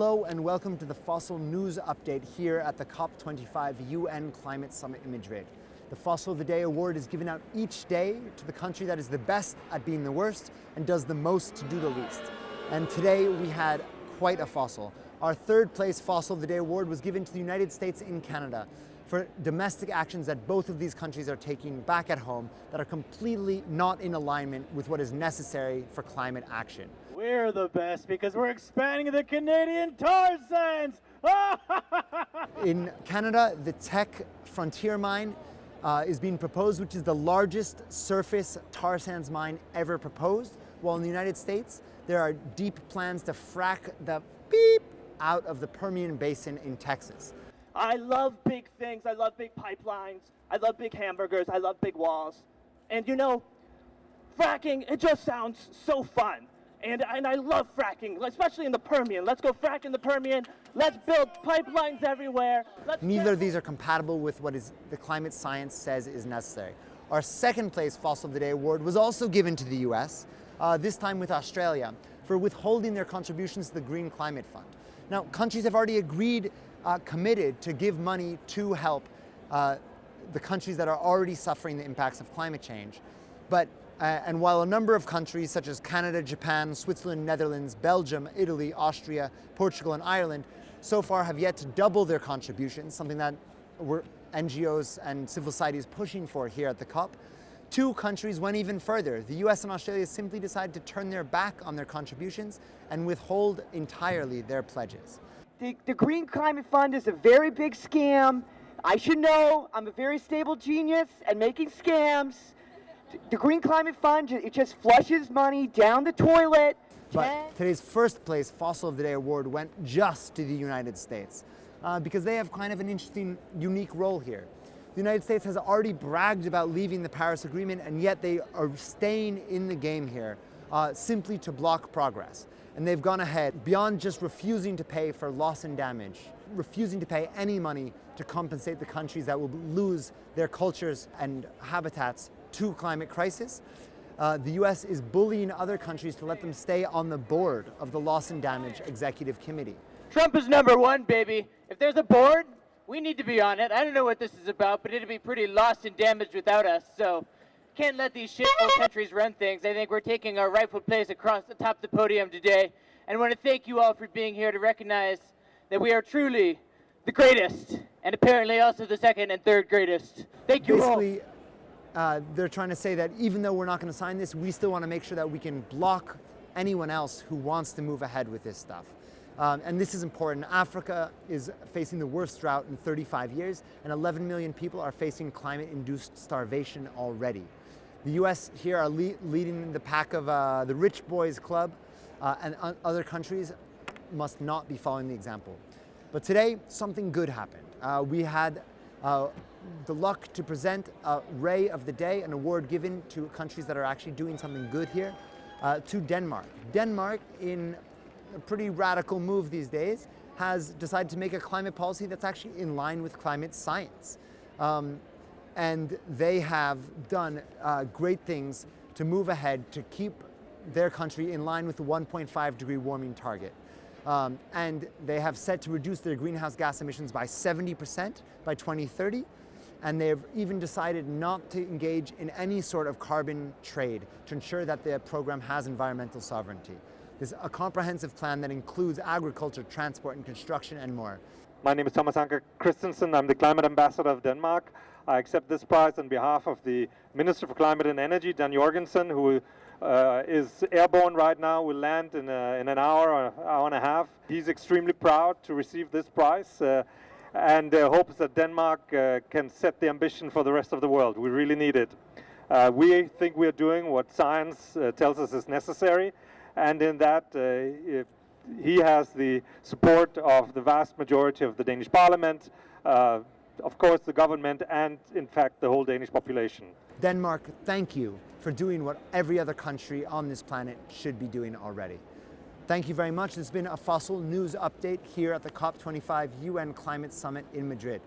Hello and welcome to the Fossil News Update here at the COP25 UN Climate Summit in Madrid. The Fossil of the Day award is given out each day to the country that is the best at being the worst and does the most to do the least. And today we had quite a fossil. Our third place Fossil of the Day award was given to the United States and Canada for domestic actions that both of these countries are taking back at home that are completely not in alignment with what is necessary for climate action. We're the best because we're expanding the Canadian tar sands! In Canada, the Teck Frontier mine is being proposed, which is the largest surface tar sands mine ever proposed, while in the United States, there are deep plans to frack the beep out of the Permian Basin in Texas. I love big things. I love big pipelines. I love big hamburgers. I love big walls. And you know, fracking, it just sounds so fun. And I love fracking, especially in the Permian. Let's go frack in the Permian. Let's build pipelines everywhere. Neither of these are compatible with what the climate science says is necessary. Our second place Fossil of the Day award was also given to the US, this time with Australia, for withholding their contributions to the Green Climate Fund. Now, countries have already agreed, committed to give money to help the countries that are already suffering the impacts of climate change. And while a number of countries such as Canada, Japan, Switzerland, Netherlands, Belgium, Italy, Austria, Portugal, and Ireland so far have yet to double their contributions, something that NGOs and civil society is pushing for here at the COP, two countries went even further. The US and Australia simply decided to turn their back on their contributions and withhold entirely their pledges. The Green Climate Fund is a very big scam. I should know, I'm a very stable genius at making scams. The Green Climate Fund, it just flushes money down the toilet. But today's first place Fossil of the Day award went just to the United States because they have kind of an interesting, unique role here. The United States has already bragged about leaving the Paris Agreement, and yet they are staying in the game here simply to block progress. And they've gone ahead beyond just refusing to pay for loss and damage, refusing to pay any money to compensate the countries that will lose their cultures and habitats to climate crisis. The US is bullying other countries to let them stay on the board of the Loss and Damage Executive Committee. Trump is number one, baby. If there's a board, we need to be on it. I don't know what this is about, but it'd be pretty lost and damaged without us. So can't let these shithole countries run things. I think we're taking our rightful place across the top of the podium today. And I want to thank you all for being here to recognize that we are truly the greatest, and apparently also the second and third greatest. Thank you all. Basically, they're trying to say that even though we're not going to sign this, we still want to make sure that we can block anyone else who wants to move ahead with this stuff. And this is important. Africa is facing the worst drought in 35 years, and 11 million people are facing climate-induced starvation already. The US here are leading the pack of the rich boys club, and other countries must not be following the example. But today, something good happened. We had the luck to present a Ray of the Day, an award given to countries that are actually doing something good here, to Denmark. Denmark, in a pretty radical move these days, has decided to make a climate policy that's actually in line with climate science. And they have done great things to move ahead to keep their country in line with the 1.5 degree warming target. And they have set to reduce their greenhouse gas emissions by 70% by 2030. And they've even decided not to engage in any sort of carbon trade to ensure that the program has environmental sovereignty. There's a comprehensive plan that includes agriculture, transport, and construction, and more. My name is Thomas Anker Christensen. I'm the Climate Ambassador of Denmark. I accept this prize on behalf of the Minister for Climate and Energy, Dan Jorgensen, who is airborne right now, will land in an hour or hour and a half. He's extremely proud to receive this prize and hopes that Denmark can set the ambition for the rest of the world. We really need it. We think we're doing what science tells us is necessary, and in that he has the support of the vast majority of the Danish Parliament, of course the government, and in fact the whole Danish population. Denmark, thank you for doing what every other country on this planet should be doing already. Thank you very much. This has been a Fossil News Update here at the COP25 UN Climate Summit in Madrid.